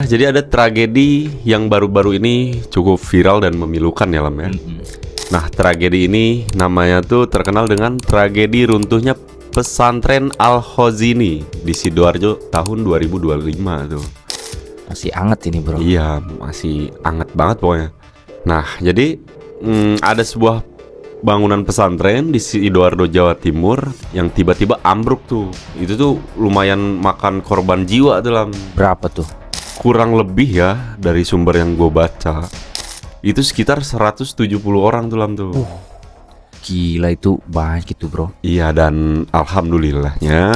jadi ada tragedi yang baru-baru ini cukup viral dan memilukan ya Lam ya. Nah, tragedi ini namanya tuh terkenal dengan tragedi runtuhnya pesantren Al-Khazini di Sidoarjo tahun 2025 tuh. Masih anget ini bro. Iya, masih anget banget pokoknya. Nah, jadi ada sebuah bangunan pesantren di Sidoarjo, Jawa Timur yang tiba-tiba ambruk tuh. Itu tuh lumayan makan korban jiwa tuh Lam. Berapa tuh? Kurang lebih ya dari sumber yang gue baca itu sekitar 170 orang tuh Lam tuh. Gila itu banyak itu bro. Iya, dan alhamdulillahnya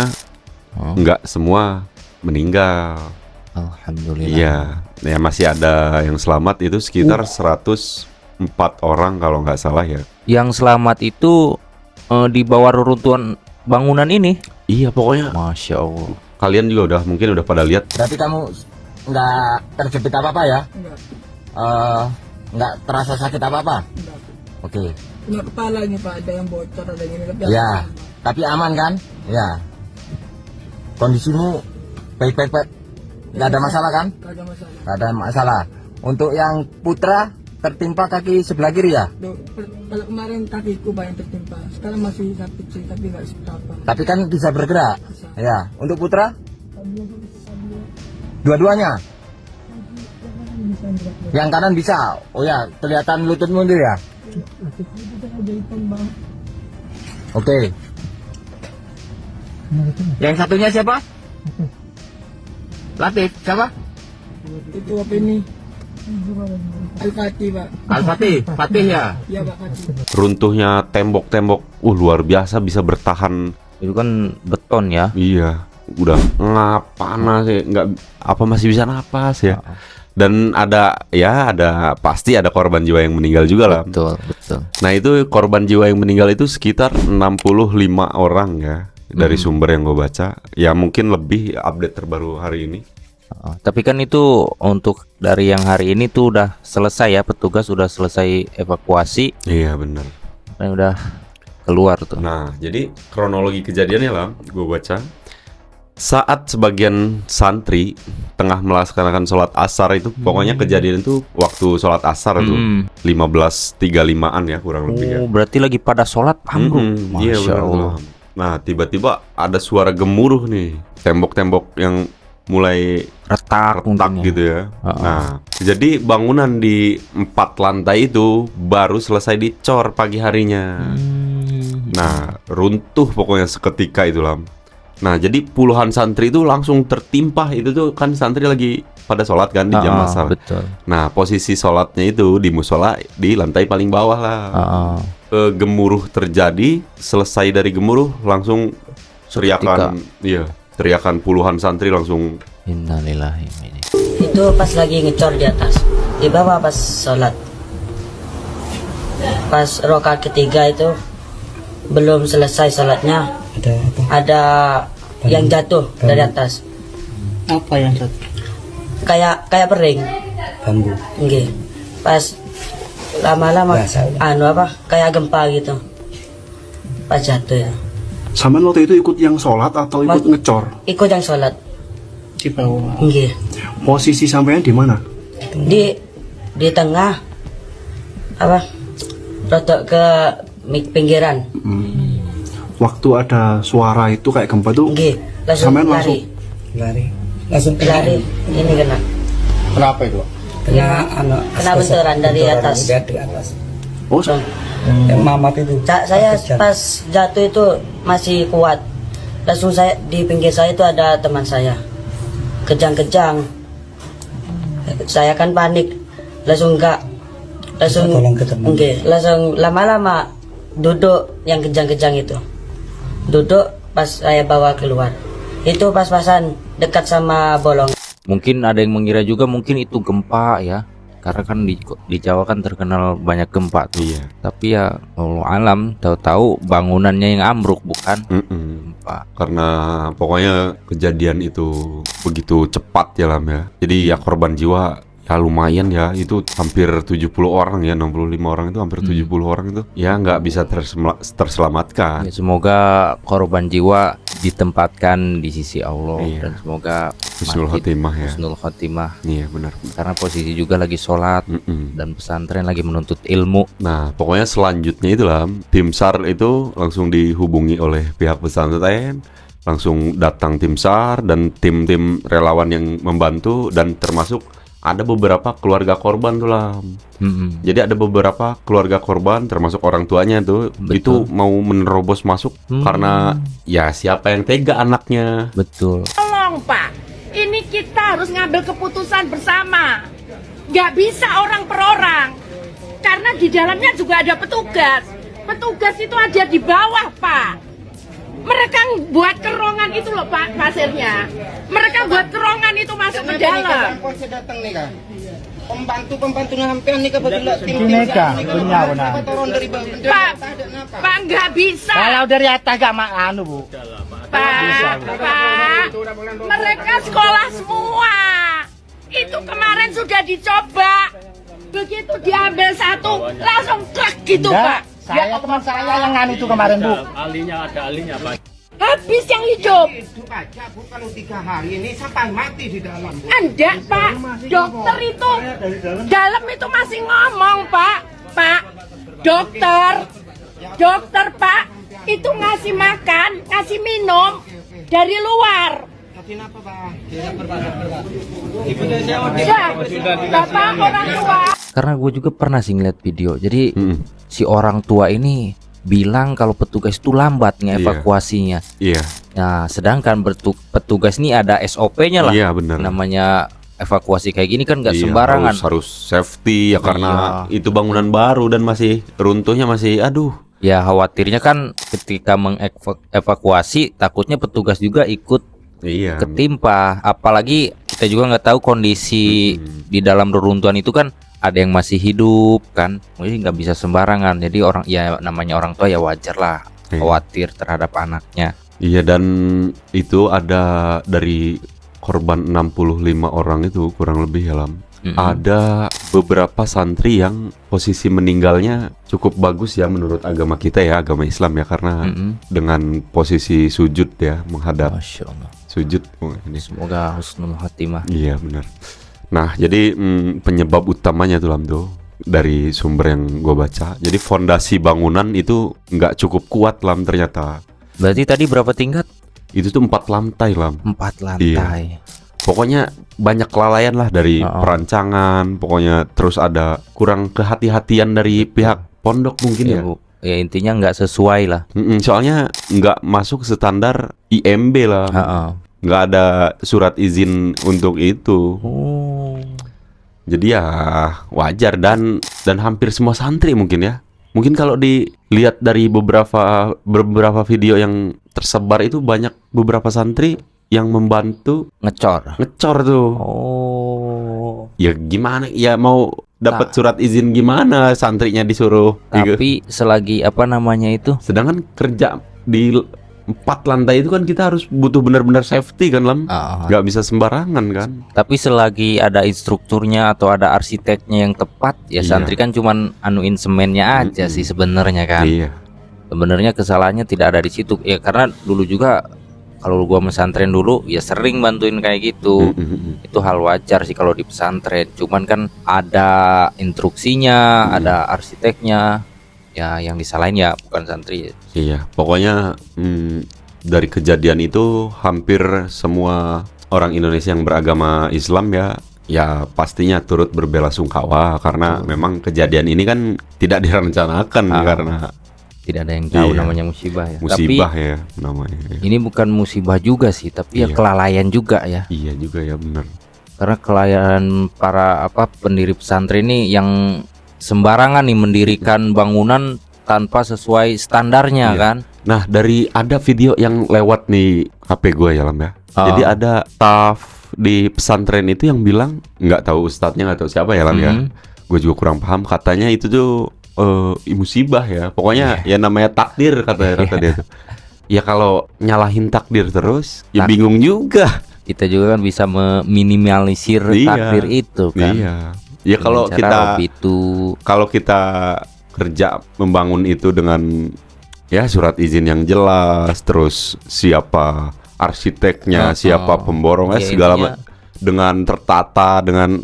nggak semua meninggal. Alhamdulillah. Iya, ya masih ada yang selamat itu sekitar 104 orang kalau nggak salah ya. Yang selamat itu di bawah reruntuhan bangunan ini. Iya, pokoknya Masya Allah. kalian juga mungkin udah pada lihat. Berarti kamu nggak terjepit apa-apa ya? Nggak terasa sakit apa-apa? Oke. Punya kepala ini Pak, ada yang bocor, ada yang ini. Tapi Ya, tapi aman kan? Ya. Kondisimu baik-baik, nggak ada masalah kan? nggak ada masalah. Nggak ada masalah. Untuk yang putra tertimpa kaki sebelah kiri ya? Kalau kemarin kakiku Pak yang tertimpa, sekarang masih sakit sih, tapi nggak seberapa. Tapi kan bisa bergerak. Bisa. Ya. Untuk putra? Bisa Dua-duanya? gerak. Yang kanan bisa? Oh ya, kelihatan lututmu itu ya? Bisa jahitan Bang. Oke. Yang satunya siapa? Latif, siapa? Itu apa ini? Al-Fatih Pak. Al-Fatih, Fatih ya? Iya Pak Fatih. Runtuhnya tembok-tembok luar biasa bisa bertahan. Itu kan beton ya. Iya, udah panas ya, nggak apa masih bisa napas ya. Dan ada pasti ada korban jiwa yang meninggal juga lah. Betul, betul. Nah, itu korban jiwa yang meninggal itu sekitar 65 orang ya dari sumber yang gue baca. Ya mungkin lebih update terbaru hari ini. Tapi kan itu untuk dari yang hari ini tuh udah selesai ya, petugas udah selesai evakuasi, Iya, benar. dan udah keluar tuh. Nah, jadi kronologi kejadiannya lah, gue baca. Saat sebagian santri tengah melaksanakan sholat asar itu, pokoknya kejadian itu waktu sholat asar tuh 15.35an ya kurang lebih ya. Oh, berarti lagi pada sholat ambruk. Iya, Masya benar, Allah. benar. Nah, tiba-tiba ada suara gemuruh nih, tembok-tembok yang mulai Retak retak untungnya. gitu ya. Nah, jadi bangunan di 4 lantai itu baru selesai dicor pagi harinya. Nah, runtuh pokoknya seketika itu Lam. Nah, jadi puluhan santri itu langsung tertimpa. Itu tuh kan santri lagi pada sholat kan di jam asar. Betul. Nah, posisi sholatnya itu di musola di lantai paling bawah lah. Gemuruh terjadi, selesai dari gemuruh langsung teriakan, iya, teriakan puluhan santri langsung. Innalillahi wa inna ilaihi. Itu pas lagi ngecor di atas, di bawah pas sholat, pas rokaat ketiga itu belum selesai sholatnya, ada yang jatuh dari atas. Apa yang satu? Kayak pering. Bambu. Nggih. Pas lama-lama kayak gempa gitu. Pas jatuh ya. Sampean waktu itu ikut yang sholat atau ikut ngecor? Ikut yang sholat. Di bawah. Nggih. Posisi sampean di mana? Di tengah rotok ke pinggiran. Waktu ada suara itu kayak gempa tuh, Nggih. Langsung sampean lari. langsung Lari. Ini kena. Kenapa itu? Kena benturan dari atas. oh Mamat itu. Saya pas jatuh itu masih kuat. Langsung saya di pinggir saya itu ada teman saya. Kejang-kejang. Saya kan panik. Langsung langsung lama-lama duduk yang kejang-kejang itu. Duduk pas saya bawa keluar. Itu pas-pasan dekat sama bolong. Mungkin ada yang mengira juga mungkin itu gempa ya, karena kan di Jawa kan terkenal banyak gempa tuh. Iya. Tapi ya Allah alam, tahu-tahu bangunannya yang ambruk bukan gempa. Karena pokoknya kejadian itu begitu cepat ya Lam ya. Jadi ya korban jiwa ya lumayan ya, itu hampir 70 orang ya, 65 orang itu hampir 70 orang itu ya nggak bisa terselamatkan. Ya, semoga korban jiwa ditempatkan di sisi Allah, Iya. dan semoga Husnul mati khotimah ya. husnul khotimah. Iya benar. Karena posisi juga lagi sholat Mm-mm. dan pesantren lagi menuntut ilmu. Nah, pokoknya selanjutnya itu lah, tim SAR itu langsung dihubungi oleh pihak pesantren, langsung datang tim SAR dan tim-tim relawan yang membantu, dan termasuk ada beberapa keluarga korban tuh lah. Mm-mm. Jadi ada beberapa keluarga korban termasuk orang tuanya tuh Betul. itu mau menerobos masuk karena ya siapa yang tega anaknya. Betul. Tolong Pak, ini kita harus ngambil keputusan bersama. Nggak bisa orang per orang. Karena di dalamnya juga ada petugas. Petugas itu ada di bawah Pak. Mereka buat kerongan itu loh Pak pasirnya. Mereka buat kerongan itu masuk ke dalam. datang nih kak. Pembantu-pembantunya sampean nih kebetulan tim turun dari bawah. Pak nggak bisa. Kalau dari atas gak anu Bu. Pak, mereka sekolah semua. Itu kemarin sudah dicoba. Begitu diambil satu, langsung krek gitu Pak. Saya teman saya yang anu itu kemarin Bu. Habis yang hidup. Hidup aja Bu, kalau 3 hari ini sampai mati di dalam Bu. Enggak Pak, dokter itu dalam itu masih ngomong Pak. Pak, dokter Pak, itu ngasih makan, ngasih minum dari luar. Kenapa Pak? Ya, Bapak orang tua. Karena gue juga pernah sih ngeliat video. Jadi si orang tua ini bilang kalau petugas itu lambat ngevakuasinya. Iya. Nah, sedangkan petugas ini ada SOP-nya lah. Iya benar. Namanya evakuasi kayak gini kan nggak Iya, sembarangan. harus safety ya karena itu bangunan baru dan masih runtuhnya masih aduh. Ya khawatirnya kan ketika mengevakuasi takutnya petugas juga ikut Iya. ketimpa. Apalagi kita juga nggak tahu kondisi di dalam reruntuhan itu kan ada yang masih hidup kan. Jadi nggak bisa sembarangan. Jadi orang ya namanya orang tua ya wajar lah Iya. khawatir terhadap anaknya. Iya, dan itu ada dari korban 65 orang itu kurang lebih ya Lam. Ada beberapa santri yang posisi meninggalnya cukup bagus ya menurut agama kita ya, agama Islam ya, karena dengan posisi sujud ya, menghadap Masya Allah. sujud. Oh, ini. Semoga husnul khotimah. Iya benar. Nah jadi penyebab utamanya tuh Lam tuh dari sumber yang gue baca. Jadi fondasi bangunan itu nggak cukup kuat Lam ternyata. Berarti tadi berapa tingkat? Itu tuh 4 lantai Lam. 4 lantai. Pokoknya banyak kelalaian lah dari perancangan. Pokoknya terus ada kurang kehati-hatian dari pihak pondok mungkin ya. Bu. Ya intinya nggak sesuai lah. Soalnya nggak masuk standar IMB lah. Nggak ada surat izin untuk itu. Oh. Jadi ya wajar dan hampir semua santri mungkin ya. Mungkin kalau dilihat dari beberapa video yang tersebar itu banyak beberapa santri yang membantu Ngecor tuh. Oh. Ya gimana? Ya mau dapat surat izin gimana santrinya disuruh. Tapi selagi apa namanya itu? Sedangkan kerja di 4 lantai itu kan kita harus butuh benar-benar safety kan Lam. Gak bisa sembarangan kan. Tapi selagi ada instrukturnya atau ada arsiteknya yang tepat, ya Iya. santri kan cuman anuin semennya aja sih sebenarnya kan. Iya. Sebenarnya kesalahannya tidak ada di situ. Ya karena dulu juga kalau gua pesantren dulu ya sering bantuin kayak gitu. Itu hal wajar sih kalau di pesantren. Cuman kan ada instruksinya, ada arsiteknya. Ya yang disalahin ya bukan santri. Iya, pokoknya dari kejadian itu hampir semua orang Indonesia yang beragama Islam ya pastinya turut berbela-sungkawa karena memang kejadian ini kan tidak direncanakan karena tidak ada yang tahu Iya. namanya musibah ya. musibah Tapi ya namanya. ini bukan musibah juga sih, tapi ya Iya. kelalaian juga ya. Iya juga ya benar. Karena kelalaian para pendiri pesantren ini yang sembarangan nih mendirikan bangunan tanpa sesuai standarnya Iya. kan. Nah dari ada video yang lewat nih HP gue ya Lam ya. Jadi ada staf di pesantren itu yang bilang, nggak tahu ustadznya nggak tahu siapa ya Lam ya. Gue juga kurang paham, katanya itu tuh musibah ya. Pokoknya ya namanya takdir kata dia tuh. Ya kalau nyalahin takdir terus ya bingung juga. kita juga kan bisa meminimalisir takdir itu kan. Iya. Ya kalau Dengan cara kita itu kalau kita kerja membangun itu dengan ya surat izin yang jelas, terus siapa arsiteknya, siapa pemborongnya, Ya, segala intinya- dengan tertata, dengan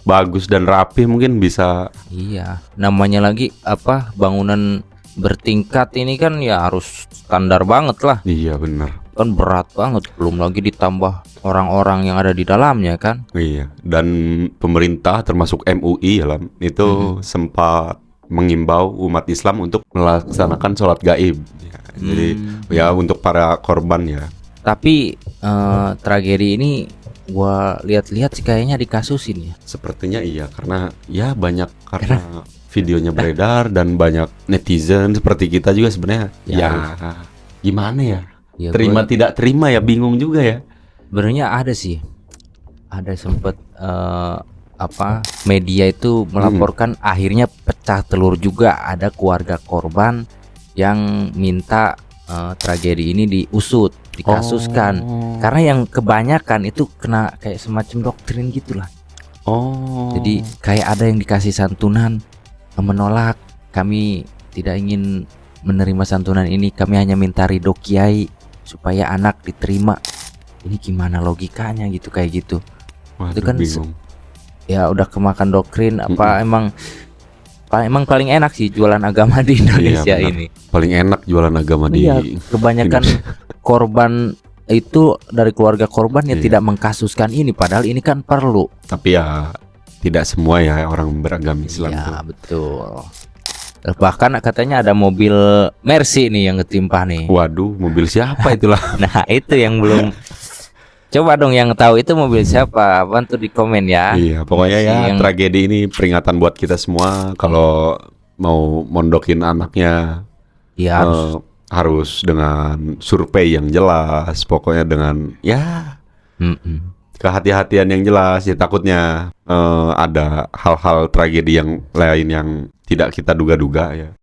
bagus dan rapi mungkin bisa. iya, namanya lagi apa bangunan bertingkat ini kan ya harus standar banget lah. Iya benar. Kan berat banget, belum lagi ditambah orang-orang yang ada di dalamnya kan. Iya. Dan pemerintah termasuk MUI ya Lam, itu sempat mengimbau umat Islam untuk melaksanakan sholat gaib. Ya, jadi ya untuk para korban ya. Tapi tragedi ini gua lihat-lihat sih kayaknya dikasusin ya. Sepertinya iya karena ya banyak karena videonya beredar dan banyak netizen seperti kita juga sebenarnya ya gimana ya, Ya, terima gua- tidak terima ya bingung juga ya. Sebenarnya ada sih, ada sempet apa media itu melaporkan akhirnya pecah telur juga, ada keluarga korban yang minta tragedi ini diusut, dikasuskan karena yang kebanyakan itu kena kayak semacam doktrin gitulah. Jadi kayak ada yang dikasih santunan menolak, kami tidak ingin menerima santunan ini, kami hanya minta ridho kiai supaya anak diterima. Ini gimana logikanya gitu kayak gitu. Waduh, Itu kan bingung. Ya udah kemakan doktrin apa emang paling enak sih jualan agama di Indonesia Iya, benar. ini. Paling enak jualan agama Iya, di kebanyakan korban itu dari keluarga korban ya Iya. tidak mengkasuskan ini padahal ini kan perlu. tapi ya tidak semua ya orang beragama Islam tuh. Iya, betul. Bahkan katanya ada mobil Mercy nih yang ketimpa nih. Waduh, mobil siapa itulah? Nah, itu yang belum. Coba dong yang tahu itu mobil siapa, bantu di komen ya. Iya, pokoknya ya Yang- tragedi ini peringatan buat kita semua kalau mau mondokin anaknya Iya harus. harus dengan survei yang jelas, pokoknya dengan ya Mm-mm. kehati-hatian yang jelas ya, takutnya ada hal-hal tragedi yang lain yang tidak kita duga-duga ya.